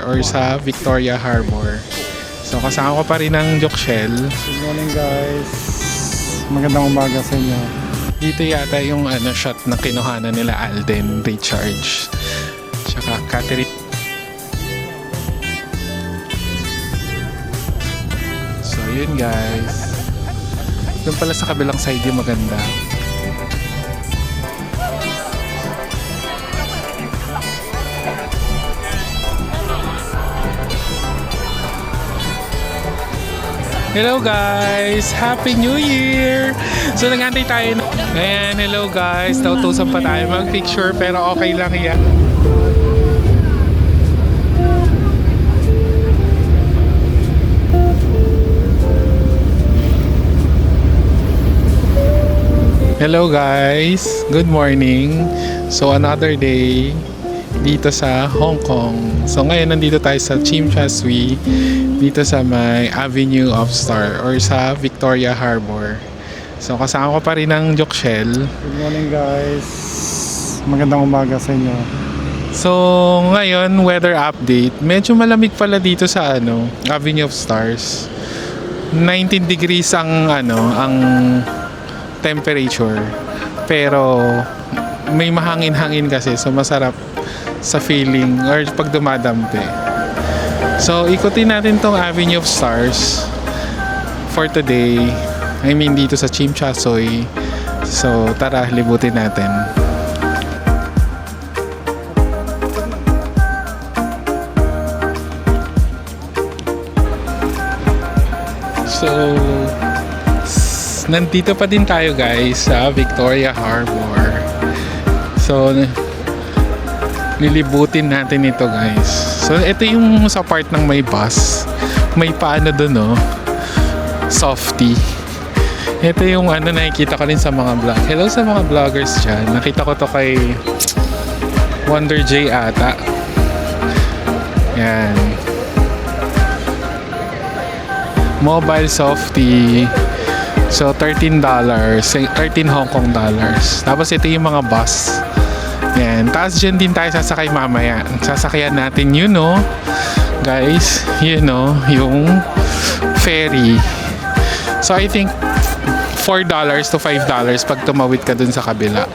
or sa Victoria Harbor. So kasama ko pa rin ang Joxel. Good morning guys. Magandang umaga sa inyo. Dito yata yung shot na kinuhanan nila Alden Richards. Tsaka Catherine. So yun guys. Doon pala sa kabilang side yung maganda. Hello guys! Happy New Year! So nag-antay tayo. Ayan, hello guys. Nautusan pa tayo mag-picture pero okay lang yan. Hello guys! Good morning! So another day dito sa Hong Kong. So ngayon nandito tayo sa Tsim Sha Tsui, dito sa may Avenue of Star or sa Victoria Harbor. So kasama ko pa rin ang Joxel. Good morning guys. Magandang umaga sa inyo. So ngayon weather update. Medyo malamig pala dito sa Avenue of Stars. 19 degrees ang ang temperature. Pero may mahangin-hangin kasi so masarap sa feeling or pag dumadampi. So ikutin natin tong Avenue of Stars for today. I mean dito sa Tsim Sha Tsui. So tara, libutin natin. So nandito pa din tayo guys sa Victoria Harbor. So nilibutin natin ito guys. So ito yung sa part ng may bus. May paano doon softy. Ito yung nakikita ko rin sa mga vlog. Hello sa mga vloggers dyan. Nakita ko to kay Wonder J ata. Yan. Mobile softy. So $13. 13 Hong Kong dollars. Tapos ito yung mga bus. Yan. Tapos dyan din tayo sasakay mamaya. Sasakyan natin guys, yung ferry. So I think $4 to $5 pag tumawid ka dun sa kabila.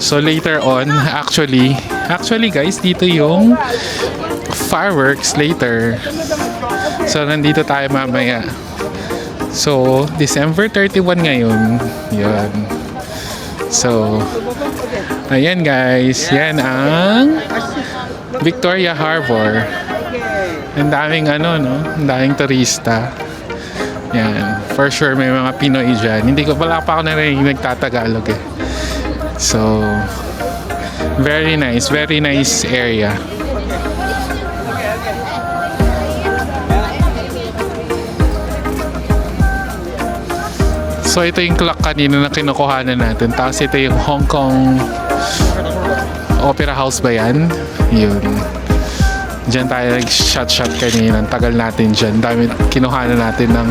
So later on, actually guys, dito yung fireworks later. So nandito tayo mamaya. So December 31 ngayon. Yan. So ayan guys, yan ang Victoria Harbor. Ang daming ang daming turista. Yan, for sure may mga Pinoy dyan. Wala pa ako narinig nagtatagalog eh. So very nice area. So ito yung clock kanina na kinukuhanan natin. Tapos ito yung Hong Kong Opera House ba yan? Yun. Diyan tayo nag-shot kanina. Ang tagal natin dyan. Dami kinuhanan natin ng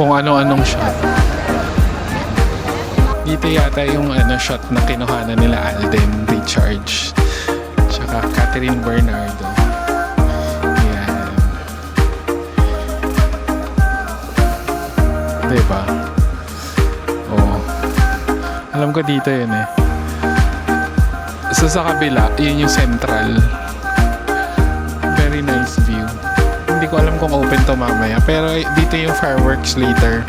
kung ano-anong shot. Dito yata yung shot na kinuhanan nila Alden Richards. Tsaka Catherine Bernardo. Yan. Diba? Alam ko dito yun eh. So sa kabila, yun yung central. Very nice view. Hindi ko alam kung open to mamaya. Pero dito yung fireworks later.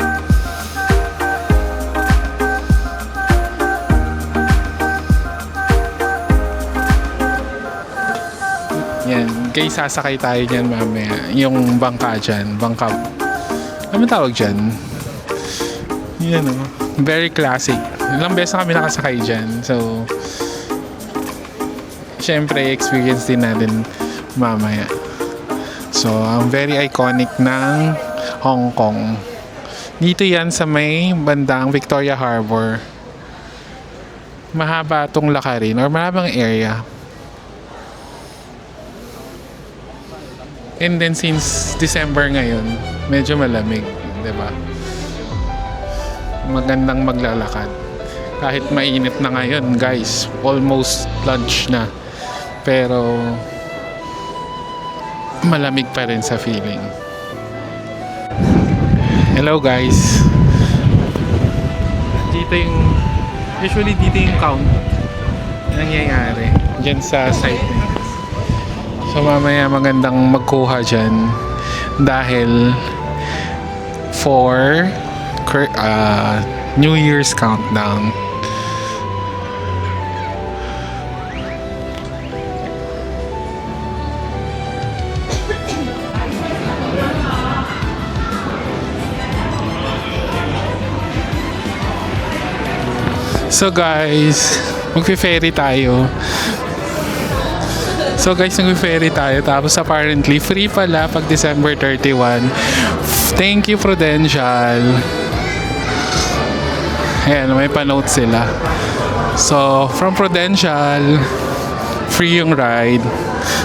Yan. Guys, sasakay tayo dyan mamaya. Yung bangka dyan. Bangka. Ano tawag dyan? Yan very classic. Ilang beses na kami nakasakay dyan. So, syempre, experience din natin mamaya. So, ang very iconic ng Hong Kong. Dito yan sa may bandang Victoria Harbor. Mahaba itong lakarin or mahabang area. And then since December ngayon, medyo malamig, 'di ba? Magandang maglalakad. Kahit mainit na ngayon, guys, almost lunch na. Pero malamig pa rin sa feeling. Hello guys. Usually dito yung count na nangyayari dyan sa site. So mamaya magandang magkuha dyan dahil for New Year's countdown. So guys, magfe-ferry tayo. Magfe-ferry tayo. Tapos apparently, free pala pag December 31. Thank you, Prudential. Ayan, may pa-note sila. So, from Prudential, free yung ride.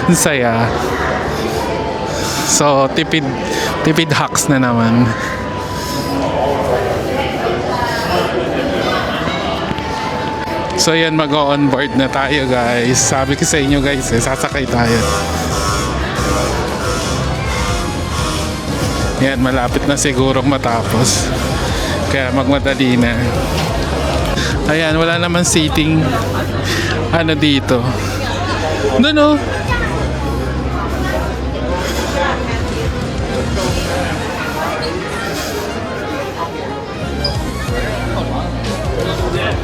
Ang saya. So, tipid hacks na naman. So yan, mag-on-board na tayo guys. Sabi ko sa inyo guys, sasakay tayo. Yan, malapit na sigurong matapos. Kaya magmadali na. Ayan, wala naman seating dito. Doon.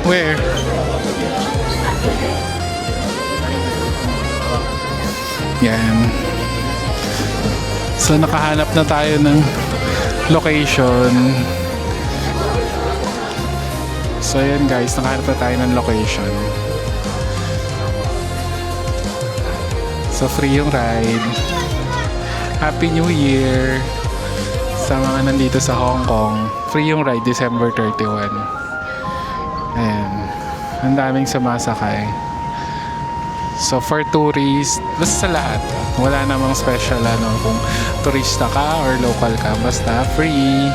Where? Yan. So nakahanap na tayo ng location. So yan guys, nakahanap na tayo ng location. So free yung ride. Happy New Year sa mga nandito sa Hong Kong. Free yung ride December 31. Ayan. Ang daming sumasakay. So for tourists, basta sa lahat, wala namang special kung turista ka or local ka, basta free.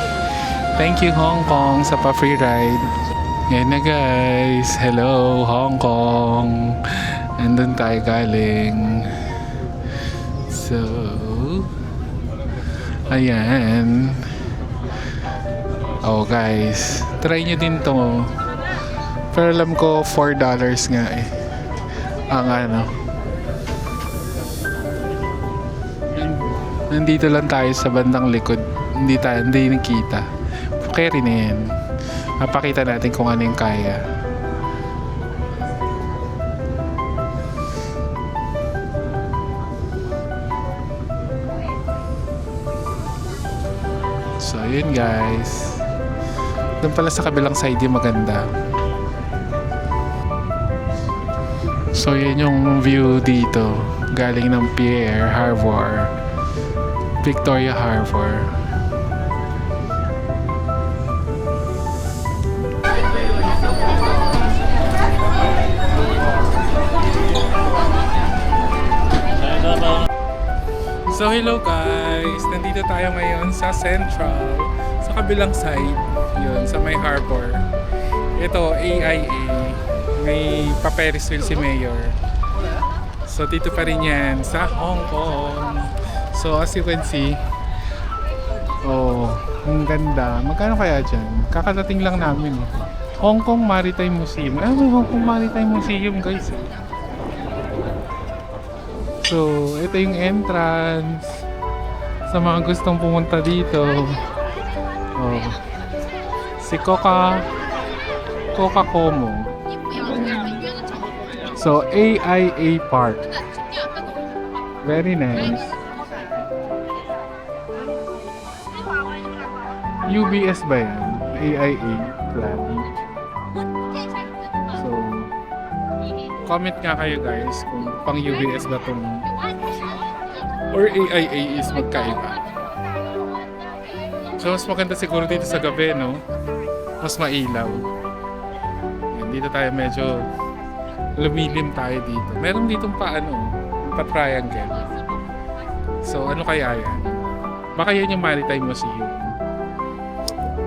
Thank you Hong Kong sa pa-free ride. Yan na guys, hello Hong Kong. Andun tayo galing. So, ayan. Oh guys, try nyo din to. Pero alam ko $4 nga ang nandito lang tayo sa bandang likod, hindi nakita. Carry na yan. Mapakita natin kung ano yung kaya. So yun guys, doon pala sa kabilang side yung maganda. So yan yung view dito galing ng Pier Harbor, Victoria Harbor. So hello guys, nandito tayo ngayon sa Central, sa kabilang side, yun sa may harbor. Ito AIA, may pa-Ferris wheel si Mayor. So dito pa rin yan sa Hong Kong. So as you can see, oh, ang ganda. Magkano kaya dyan? Kakadating lang namin Hong Kong Maritime Museum. May Hong Kong Maritime Museum guys. So, ito yung entrance sa mga gustong pumunta dito. Oh. Si Coca Como. So, AIA Park. Very nice. UBS ba yan? AIA plan. So, comment nga kayo guys kung pang UBS ba itong or AIA is magkaiba. So mas maganda siguro dito sa gabi, no? Mas mailaw. Yan, dito tayo medyo lumilim tayo dito. Meron ditong pa triangle. So ano kaya yan? Baka yan yung Maritime Museum.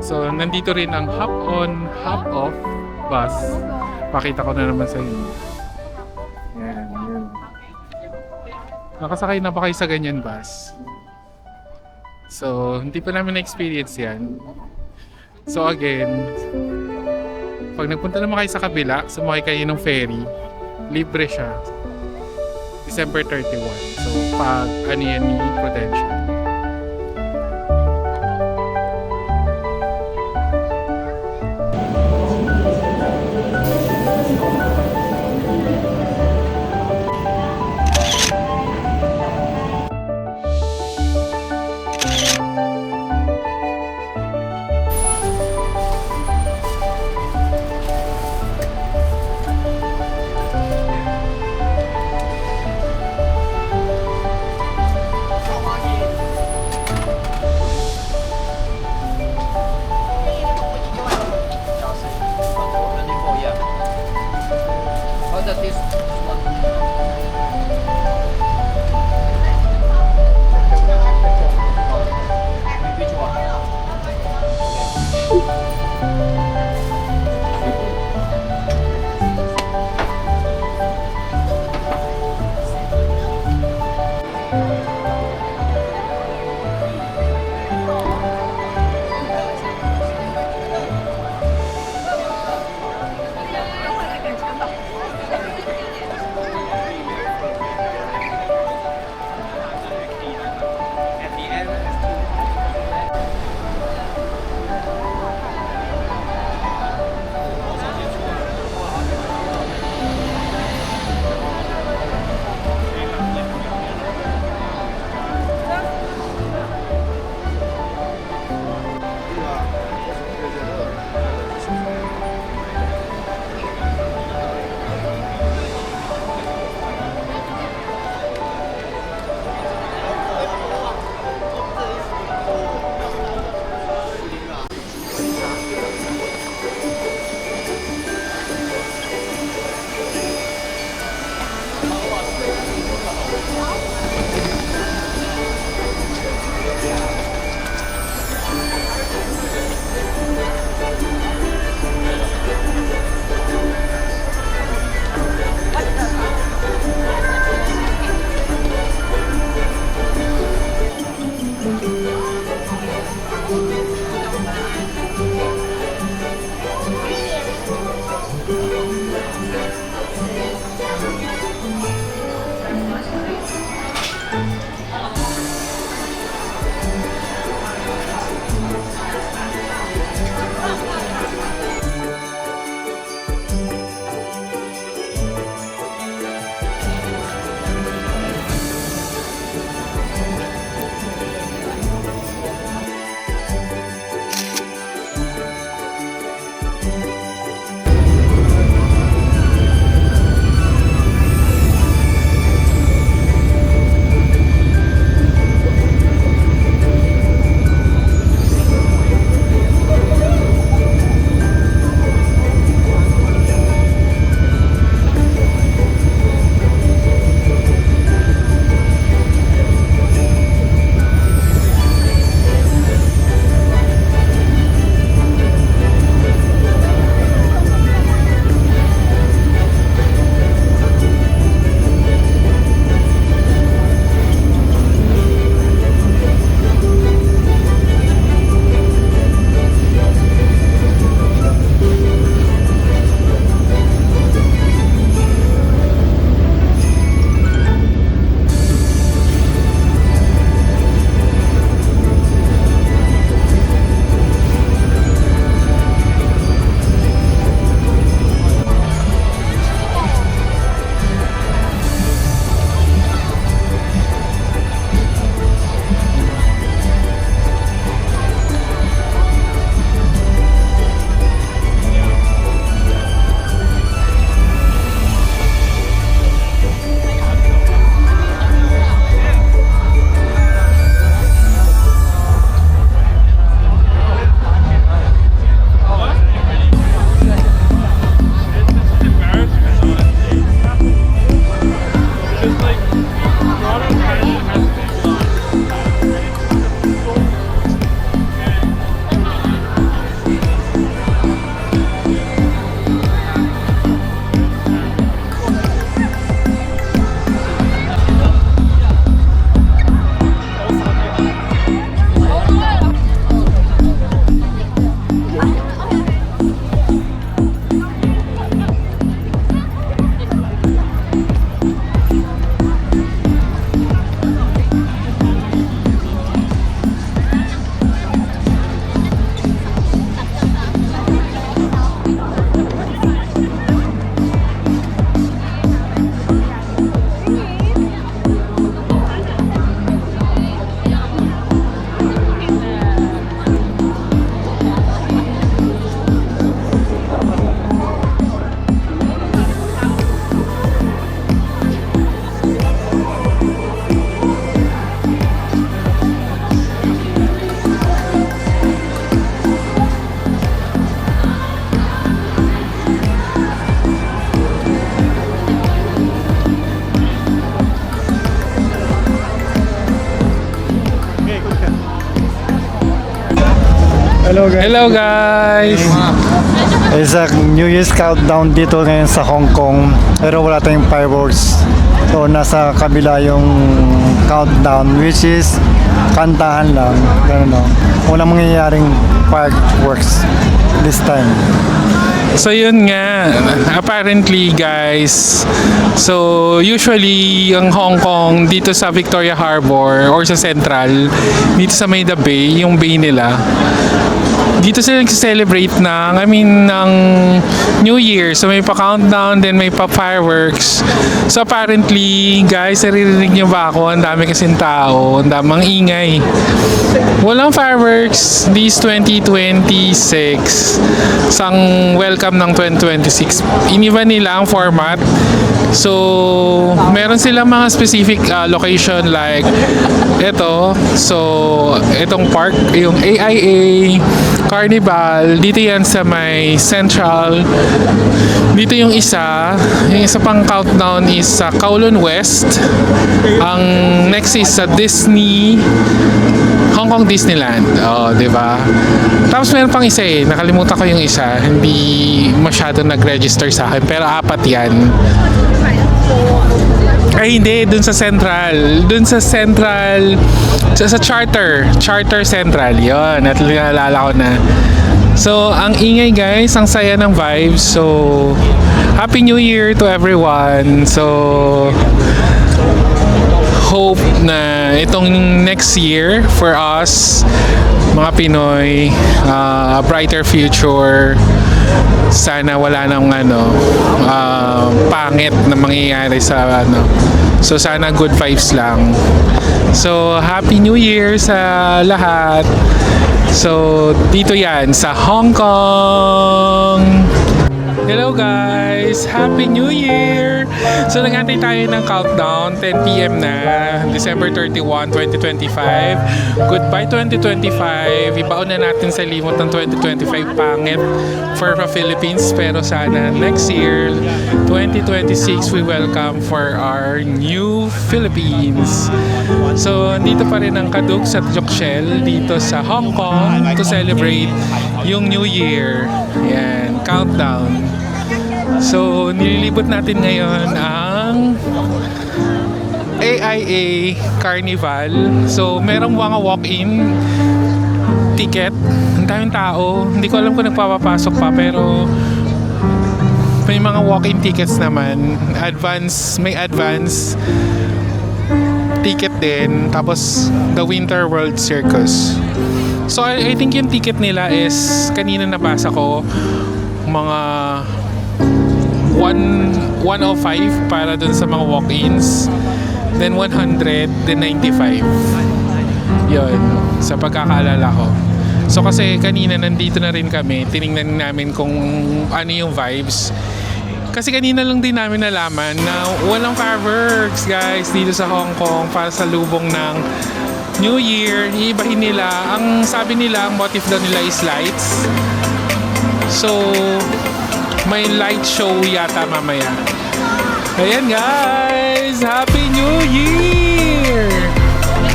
So nandito rin ang hop on, hop off bus. Pakita ko na naman sa inyo. Yan. Nakasakay na ba kayo sa ganyan bus? So, hindi pa namin na-experience yan. So again, pag nagpunta naman kayo sa kabila, sumakay kayo ng ferry, libre siya. December 31. So, pag ano yan ni Prudential. Hello guys. Hello guys! It's a New Year's countdown dito ngayon sa Hong Kong. Pero wala tayong fireworks. So nasa kabila yung countdown which is kantahan lang. Ganun no. Walang mangyayaring fireworks this time. So yun nga, apparently guys, so usually ang Hong Kong dito sa Victoria Harbor or sa Central, dito sa May the Bay, yung bay nila, dito sila nag-celebrate ng New Year. So may pa-countdown, then may pa-fireworks. So apparently, guys, naririnig niyo ba ako? Ang dami kasing tao, ang damang ingay. Walang fireworks this 2026. Sang welcome ng 2026. Iniba nila ang format. So, meron silang mga specific location like ito. So, itong park, yung AIA Carnival, dito yan sa may Central. Dito yung isa pang countdown is sa Kowloon West. Ang next is sa Disney, Hong Kong Disneyland. Oh, 'di ba? Tapos meron pang isa nakalimutan ko yung isa. Hindi masyado nag-register sa akin, pero 4 yan. Ay hindi, dun sa Central. Dun sa Central, sa Charter Central. Yun, at naalala ko na. So, ang ingay guys, ang saya ng vibes. So, Happy New Year to everyone. So, hope na itong next year for us, mga Pinoy, a brighter future. Sana wala nang pangit na mangyayari sa So sana good vibes lang. So Happy New Year sa lahat. So dito yan sa Hong Kong. Hello guys! Happy New Year! So nag-antay tayo ng countdown, 10 PM na, December 31, 2025. Goodbye 2025! Ibaon na natin sa limot ng 2025 pangit for the Philippines. Pero sana next year, 2026, we welcome for our new Philippines. So dito pa rin ang Kadug sa Joksel dito sa Hong Kong to celebrate yung New Year. Yan, countdown. So, nililibot natin ngayon ang AIA Carnival. So, merong mga walk-in ticket. Ang daming tao. Hindi ko alam kung nagpapapasok pa, pero may mga walk-in tickets naman. May advance ticket din. Tapos, the Winter World Circus. So, I think yung ticket nila is, kanina nabasa ko, mga 105 para dun sa mga walk-ins, then 100, then 95. Yun, sa pagkakaalala ko. So kasi kanina nandito na rin kami, tiningnan namin kung ano yung vibes. Kasi kanina lang din namin nalaman na walang fireworks guys dito sa Hong Kong para sa lubong ng New Year. Iibahin nila, ang sabi nila, ang motif daw nila is lights. So may light show yata mamaya. Ayan guys! Happy New Year!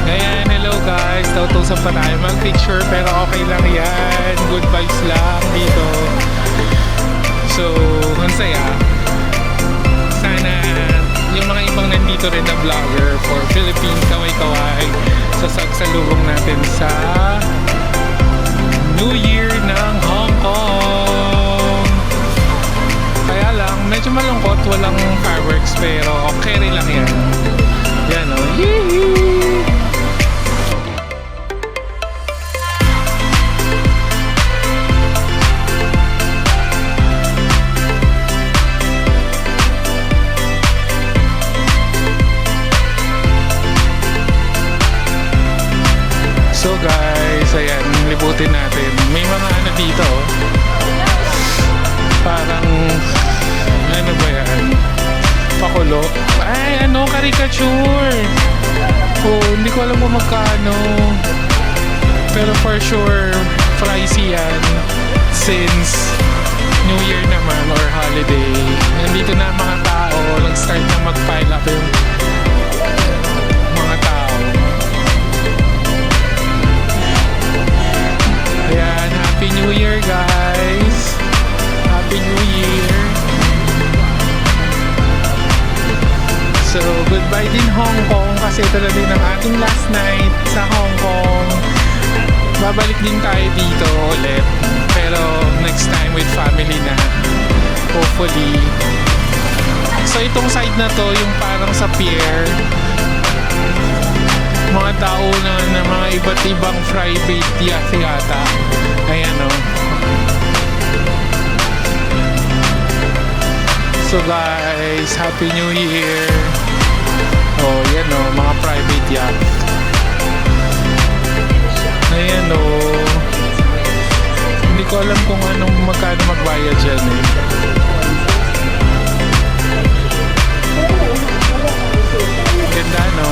Ayan, hello guys. Tautusan pa tayo mag-picture pero okay lang yan. Good vibes lang dito. So, ang saya. Sana yung mga ibang nandito rin na vlogger for Philippine kaway-kaway sasagsalubong natin sa New Year ng Hong Kong. Kaya lang, medyo malungkot, walang fireworks, pero okay rin lang yan. Yan o. Yee! So guys, ayan, libutin natin. May mga dito, parang ano ba yan? Pakulo. Ay, caricature. Oh, hindi ko alam kung magkano. Pero for sure, pricey yan. Since New Year naman or holiday. Nandito na mga tao. Nag-start na mag-pile up yung mga tao. Ayan, ito na din ang ating last night sa Hong Kong. Babalik din tayo dito ulit. Pero next time with family na. Hopefully. So itong side na to, yung parang sa pier. Mga tao na mga iba't ibang private yacht yata. Ayan o. So guys, Happy New Year! Oh, yan o, mga private yacht. Ayan o. Hindi ko alam kung anong magkano magbayad dyan eh. Ganda no?